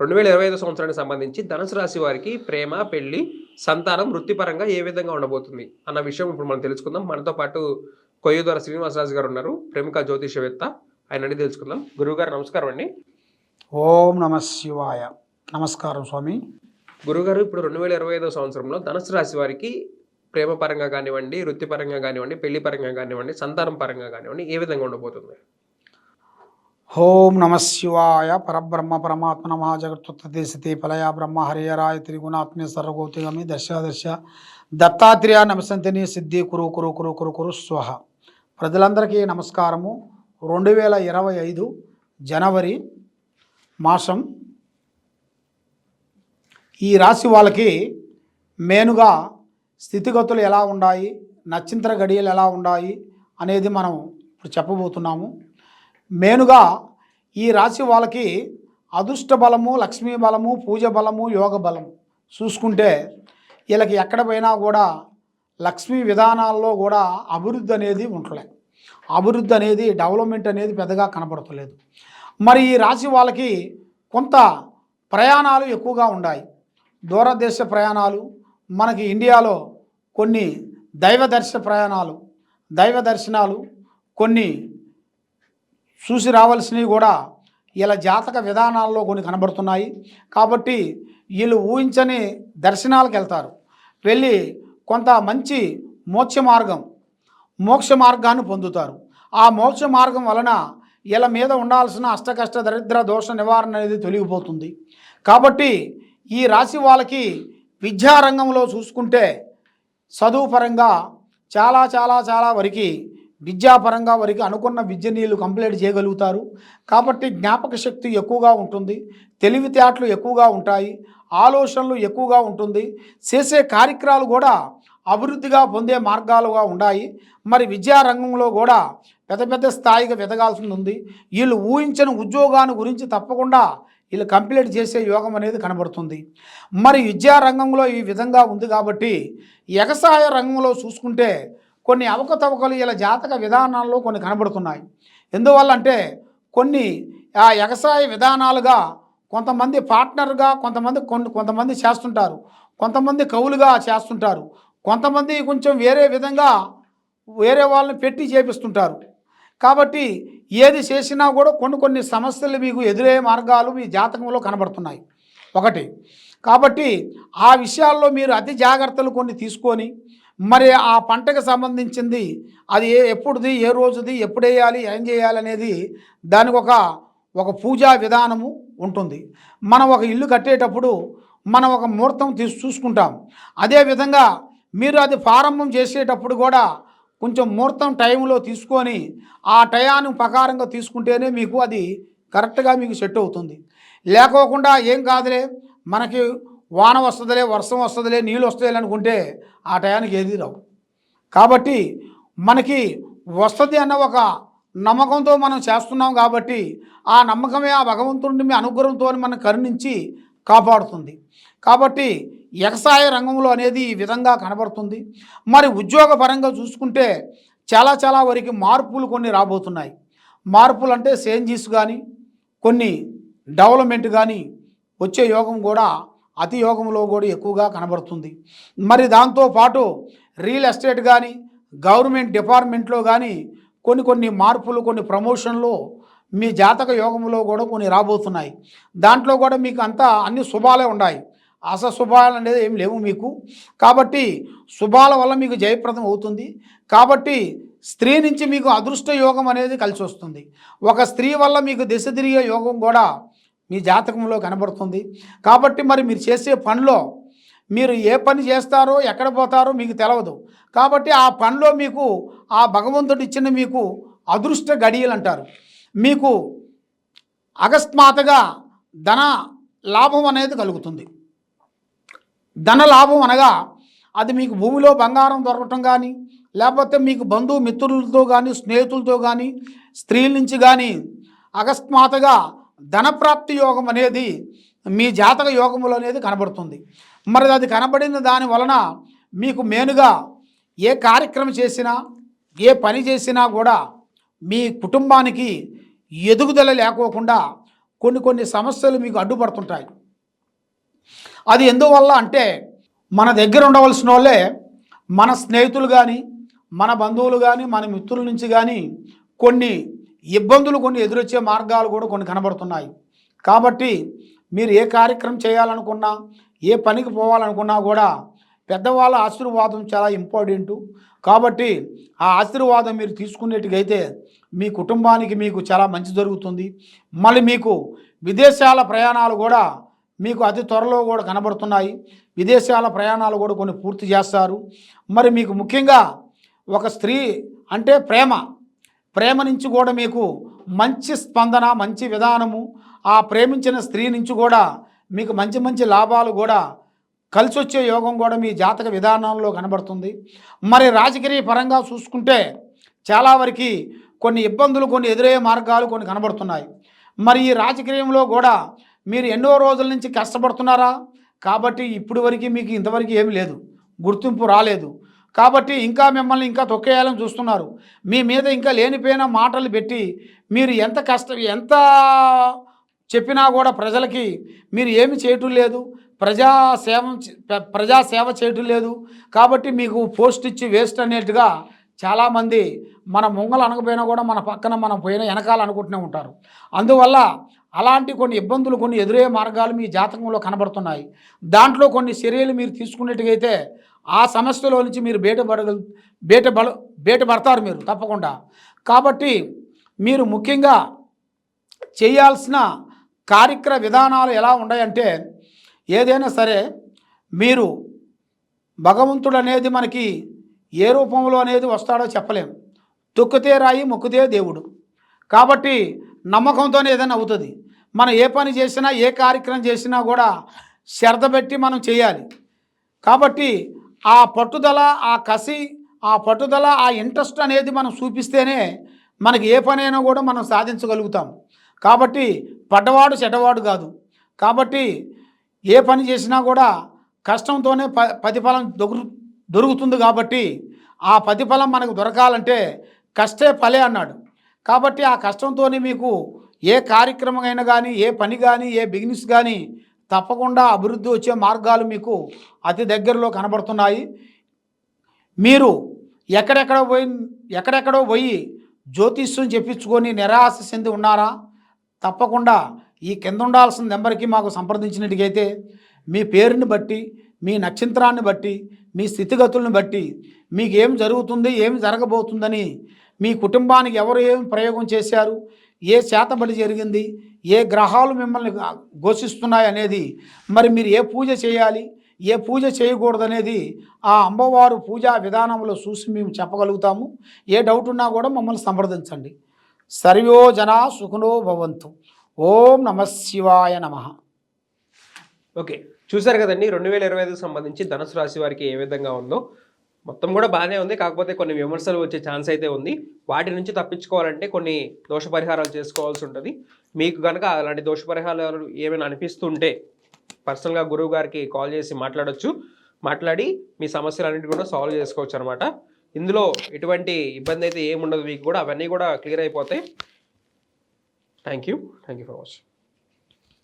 2025 సంవత్సరానికి సంబంధించి ధనుసు రాశి వారికి ప్రేమ, పెళ్లి, సంతానం, వృత్తిపరంగా ఏ విధంగా ఉండబోతుంది అన్న విషయం ఇప్పుడు మనం తెలుసుకుందాం. మనతో పాటు కొయ్యూదొర శ్రీనివాసరాజు గారు ఉన్నారు, ప్రముఖ జ్యోతిషవేత్త. ఆయన అడిగి తెలుసుకుందాం. గురువుగారు నమస్కారం అండి. ఓం నమ శివాయ. నమస్కారం స్వామి. గురుగారు, ఇప్పుడు 2025 సంవత్సరంలో ధనుసు రాశి వారికి ప్రేమ పరంగా కానివ్వండి, వృత్తిపరంగా కానివ్వండి, పెళ్లి పరంగా కానివ్వండి, సంతానం పరంగా కానివ్వండి, ఏ విధంగా ఉండబోతుంది? ఓం నమ శివాయ. పరబ్రహ్మ పరమాత్మ నమ. జగత్తుత్పత్తి ఫలయ బ్రహ్మ హరియరాయ త్రిగుణాత్మే సర్వగౌతిగమి దశ దత్తాత్రేయ నమసంతిని సిద్ధి కురు కురు కురు కురు కురు స్వహ. ప్రజలందరికీ నమస్కారము. 2025 జనవరి మాసం ఈ రాశి వాళ్ళకి మేనుగా స్థితిగతులు ఎలా ఉన్నాయి, నక్షత్ర గడియలు ఎలా ఉన్నాయి అనేది మనం ఇప్పుడు చెప్పబోతున్నాము. మేనుగా ఈ రాశి వాళ్ళకి అదృష్ట బలము, లక్ష్మీ బలము, పూజ బలము, యోగ బలము చూసుకుంటే వీళ్ళకి ఎక్కడ పోయినా కూడా లక్ష్మీ విధానాల్లో కూడా అభివృద్ధి అనేది ఉండలేదు. అభివృద్ధి అనేది, డెవలప్మెంట్ అనేది పెద్దగా కనపడతలేదు. మరి ఈ రాశి వాళ్ళకి కొంత ప్రయాణాలు ఎక్కువగా ఉన్నాయి. దూరదేశ ప్రయాణాలు, మనకి ఇండియాలో కొన్ని దైవ దర్శనాలు కొన్ని చూసి రావాల్సినవి కూడా వీళ్ళ జాతక విధానాల్లో కొన్ని కనబడుతున్నాయి. కాబట్టి వీళ్ళు ఊహించని దర్శనాలకు వెళ్తారు. వెళ్ళి కొంత మంచి మోక్ష మార్గాన్ని పొందుతారు. ఆ మోక్ష మార్గం వలన వీళ్ళ మీద ఉండాల్సిన అష్టకష్ట దరిద్ర దోష నివారణ అనేది తొలగిపోతుంది. కాబట్టి ఈ రాశి వాళ్ళకి విద్యారంగంలో చూసుకుంటే చదువు పరంగా చాలా వరకు, విద్యాపరంగా వరకు అనుకున్న విద్యనీయులు కంప్లీట్ చేయగలుగుతారు. కాబట్టి జ్ఞాపక శక్తి ఎక్కువగా ఉంటుంది, తెలివితేటలు ఎక్కువగా ఉంటాయి, ఆలోచనలు ఎక్కువగా ఉంటుంది, చేసే కార్యక్రమాలు కూడా అభివృద్ధిగా పొందే మార్గాలుగా ఉన్నాయి. మరి విద్యారంగంలో కూడా పెద్ద స్థాయిగా ఎదగాల్సి ఉంది. వీళ్ళు ఊహించిన ఉద్యోగాన్ని గురించి తప్పకుండా వీళ్ళు కంప్లీట్ చేసే యోగం అనేది కనబడుతుంది. మరి విద్యారంగంలో ఈ విధంగా ఉంది. కాబట్టి వ్యవసాయ రంగంలో చూసుకుంటే కొన్ని అవకతవకలు వీళ్ళ జాతక విధానాల్లో కొన్ని కనబడుతున్నాయి. ఎందువల్ల అంటే కొన్ని ఆ వ్యవసాయ విధానాలుగా కొంతమంది పార్ట్నర్గా కొంతమంది చేస్తుంటారు, కొంతమంది కవులుగా చేస్తుంటారు, కొంతమంది కొంచెం వేరే వాళ్ళని పెట్టి చేపిస్తుంటారు. కాబట్టి ఏది చేసినా కూడా కొన్ని సమస్యలు మీకు ఎదురయ్యే మార్గాలు మీ జాతకంలో కనబడుతున్నాయి. ఒకటి కాబట్టి ఆ విషయాల్లో మీరు అతి జాగ్రత్తలు కొన్ని తీసుకొని, మరి ఆ పంటకు సంబంధించింది అది ఎప్పుడుది, ఏ రోజుది, ఎప్పుడు వేయాలి, ఏం చేయాలి అనేది దానికి ఒక పూజా విధానము ఉంటుంది. మనం ఒక ఇల్లు కట్టేటప్పుడు మనం ఒక ముహూర్తం చూసుకుంటాం. అదేవిధంగా మీరు అది ప్రారంభం చేసేటప్పుడు కూడా కొంచెం ముహూర్తం టైంలో తీసుకొని ఆ టయాన్ని ప్రకారంగా తీసుకుంటేనే మీకు అది కరెక్ట్గా మీకు సెట్ అవుతుంది. లేకోకుండా ఏం కాదులే, మనకి వాన వస్తుందిలే, వర్షం వస్తుందిలే, నీళ్ళు వస్తాయి అనుకుంటే ఆ టయానికి ఏది రావు. కాబట్టి మనకి వస్తుంది అన్న ఒక నమ్మకంతో మనం చేస్తున్నాం. కాబట్టి ఆ నమ్మకమే ఆ భగవంతుడిని మీ అనుగ్రహంతో మనం కరుణించి కాపాడుతుంది. కాబట్టి వ్యవసాయ రంగంలో అనేది ఈ విధంగా కనబడుతుంది. మరి ఉద్యోగ పరంగా చూసుకుంటే చాలా వరకు మార్పులు కొన్ని రాబోతున్నాయి. మార్పులు అంటే చేంజెస్ కానీ, కొన్ని డెవలప్మెంట్ కానీ వచ్చే యోగం కూడా అతి యోగంలో కూడా ఎక్కువగా కనబడుతుంది. మరి దాంతోపాటు రియల్ ఎస్టేట్ కానీ, గవర్నమెంట్ డిపార్ట్మెంట్లో కానీ కొన్ని మార్పులు, కొన్ని ప్రమోషన్లు మీ జాతక యోగంలో కూడా కొన్ని రాబోతున్నాయి. దాంట్లో కూడా మీకు అన్ని శుభాలే ఉన్నాయి, అశుభాలు అనేది ఏం లేవు మీకు. కాబట్టి శుభాల వల్ల మీకు జయప్రదం అవుతుంది. కాబట్టి స్త్రీ నుంచి మీకు అదృష్ట యోగం అనేది కలిసి వస్తుంది. ఒక స్త్రీ వల్ల మీకు దిశ తిరిగే యోగం కూడా మీ జాతకంలో కనబడుతుంది. కాబట్టి మరి మీరు చేసే పనిలో మీరు ఏ పని చేస్తారో, ఎక్కడ పోతారో మీకు తెలియదు. కాబట్టి ఆ పనిలో మీకు ఆ భగవంతుడు ఇచ్చిన మీకు అదృష్ట గడియలు అంటారు. మీకు అకస్మాత్తుగా ధన లాభం అనేది కలుగుతుంది. ధన లాభం అనగా అది మీకు భూమిలో బంగారం దొరకటం కానీ, లేకపోతే మీకు బంధుమిత్రులతో కానీ, స్నేహితులతో కానీ, స్త్రీల నుంచి కానీ అకస్మాత్తుగా ధనప్రాప్తి యోగం అనేది మీ జాతక యోగములు అనేది కనబడుతుంది. మరి అది కనబడిన దాని వలన మీకు మేనుగా ఏ కార్యక్రమం చేసినా, ఏ పని చేసినా కూడా మీ కుటుంబానికి ఎదుగుదల లేకోకుండా కొన్ని సమస్యలు మీకు అడ్డుపడుతుంటాయి. అది ఎందువల్ల అంటే మన దగ్గర ఉండవలసిన వాళ్ళే మన స్నేహితులు కానీ, మన బంధువులు కానీ, మన మిత్రుల నుంచి కానీ కొన్ని ఇబ్బందులు ఎదురొచ్చే మార్గాలు కూడా కొన్ని కనబడుతున్నాయి. కాబట్టి మీరు ఏ కార్యక్రమం చేయాలనుకున్నా, ఏ పనికి పోవాలనుకున్నా కూడా పెద్దవాళ్ళ ఆశీర్వాదం చాలా ఇంపార్టెంటు. కాబట్టి ఆ ఆశీర్వాదం మీరు తీసుకునేట్టుగైతే మీ కుటుంబానికి మీకు చాలా మంచి జరుగుతుంది. మళ్ళీ మీకు విదేశాల ప్రయాణాలు కూడా మీకు అతి త్వరలో కూడా కనబడుతున్నాయి. విదేశాల ప్రయాణాలు కూడా కొన్ని పూర్తి చేస్తారు. మరి మీకు ముఖ్యంగా ఒక స్త్రీ అంటే ప్రేమ నుంచి కూడా మీకు మంచి స్పందన, మంచి విధానము, ఆ ప్రేమించిన స్త్రీ నుంచి కూడా మీకు మంచి లాభాలు కూడా కలిసి వచ్చే యోగం కూడా మీ జాతక విధానంలో కనబడుతుంది. మరి రాజకీయ పరంగా చూసుకుంటే చాలా వరకు కొన్ని ఇబ్బందులు, కొన్ని ఎదురయ్యే మార్గాలు కొన్ని కనబడుతున్నాయి. మరి ఈ రాజకీయంలో కూడా మీరు ఎన్నో రోజుల నుంచి కష్టపడుతున్నారా? కాబట్టి ఇప్పుడు వరకు మీకు ఇంతవరకు ఏమీ లేదు, గుర్తింపు రాలేదు. కాబట్టి ఇంకా మిమ్మల్ని ఇంకా తొక్కేయాలని చూస్తున్నారు. మీ మీద ఇంకా లేనిపోయిన మాటలు పెట్టి మీరు ఎంత చెప్పినా కూడా ప్రజలకి మీరు ఏమి చేయటం లేదు, ప్రజాసేవ చేయటం లేదు. కాబట్టి మీకు పోస్ట్ ఇచ్చి వేస్ట్ అనేట్టుగా చాలామంది మన ముంగలు అనకపోయినా కూడా మన పక్కన మనం పోయిన వెనకాల అనుకుంటూనే ఉంటారు. అందువల్ల అలాంటి కొన్ని ఇబ్బందులు, కొన్ని ఎదురయ్యే మార్గాలు మీ జాతకంలో కనబడుతున్నాయి. దాంట్లో కొన్ని చర్యలు మీరు తీసుకున్నట్టుగైతే ఆ సమస్యలో నుంచి మీరు బయటపడతారు మీరు తప్పకుండా. కాబట్టి మీరు ముఖ్యంగా చేయాల్సిన కార్యక్రమ విధానాలు ఎలా ఉన్నాయంటే, ఏదైనా సరే మీరు భగవంతుడు అనేది మనకి ఏ రూపంలో అనేది వస్తాడో చెప్పలేం. తొక్కితే రాయి, మొక్కితే దేవుడు. కాబట్టి నమ్మకంతోనే ఏదైనా అవుతుంది. మనం ఏ పని చేసినా, ఏ కార్యక్రమం చేసినా కూడా శ్రద్ధ పెట్టి మనం చేయాలి. కాబట్టి ఆ పట్టుదల, ఆ కసి, ఆ పట్టుదల, ఆ ఇంట్రెస్ట్ అనేది మనం చూపిస్తేనే మనకి ఏ పనైనా కూడా మనం సాధించగలుగుతాం. కాబట్టి పడ్డవాడు చెడ్డవాడు కాదు. కాబట్టి ఏ పని చేసినా కూడా కష్టంతోనే ప్రతిఫలం దొరుకుతుంది. కాబట్టి ఆ ప్రతిఫలం మనకు దొరకాలంటే కష్టే ఫలే అన్నాడు. కాబట్టి ఆ కష్టంతోనే మీకు ఏ కార్యక్రమం అయినా కానీ, ఏ పని కానీ, ఏ బిజినెస్ కానీ తప్పకుండా అభివృద్ధి వచ్చే మార్గాలు మీకు అతి దగ్గరలో కనబడుతున్నాయి. మీరు ఎక్కడెక్కడో పోయి జ్యోతిష్యం చెప్పించుకొని నిరాశ చెంది ఉన్నారా? తప్పకుండా ఈ కింద ఉండాల్సిన నెంబర్కి మాకు సంప్రదించినట్టుగైతే మీ పేరుని బట్టి, మీ నక్షత్రాన్ని బట్టి, మీ స్థితిగతులను బట్టి మీకు ఏం జరుగుతుంది, ఏం జరగబోతుందని, మీ కుటుంబానికి ఎవరు ఏం ప్రయోగం చేశారు, ఏ చేతబడి జరిగింది, ఏ గ్రహాలు మిమ్మల్ని ఘోషిస్తున్నాయి అనేది, మరి మీరు ఏ పూజ చేయాలి, ఏ పూజ చేయకూడదనేది ఆ అమ్మవారు పూజా విధానంలో చూసి మేము చెప్పగలుగుతాము. ఏ డౌట్ ఉన్నా కూడా మమ్మల్ని సంప్రదించండి. సర్వో జనా సుఖినో భవంతు. ఓం నమః శివాయ నమః. ఓకే, చూసారు కదండి 2025కి సంబంధించి ధనుసు రాశి వారికి ఏ విధంగా ఉందో. మొత్తం కూడా బాగానే ఉంది, కాకపోతే కొన్ని విమర్శలు వచ్చే ఛాన్స్ అయితే ఉంది. వాటి నుంచి తప్పించుకోవాలంటే కొన్ని దోష పరిహారాలు చేసుకోవాల్సి ఉంటుంది. మీకు కనుక అలాంటి దోష పరిహారాలు ఏమైనా అనిపిస్తుంటే పర్సనల్గా గురువు గారికి కాల్ చేసి మాట్లాడి మీ సమస్యలన్నింటి కూడా సాల్వ్ చేసుకోవచ్చు అనమాట. ఇందులో ఎటువంటి ఇబ్బంది అయితే ఏముండదు, మీకు కూడా అవన్నీ కూడా క్లియర్ అయిపోతాయి. Thank you for watching.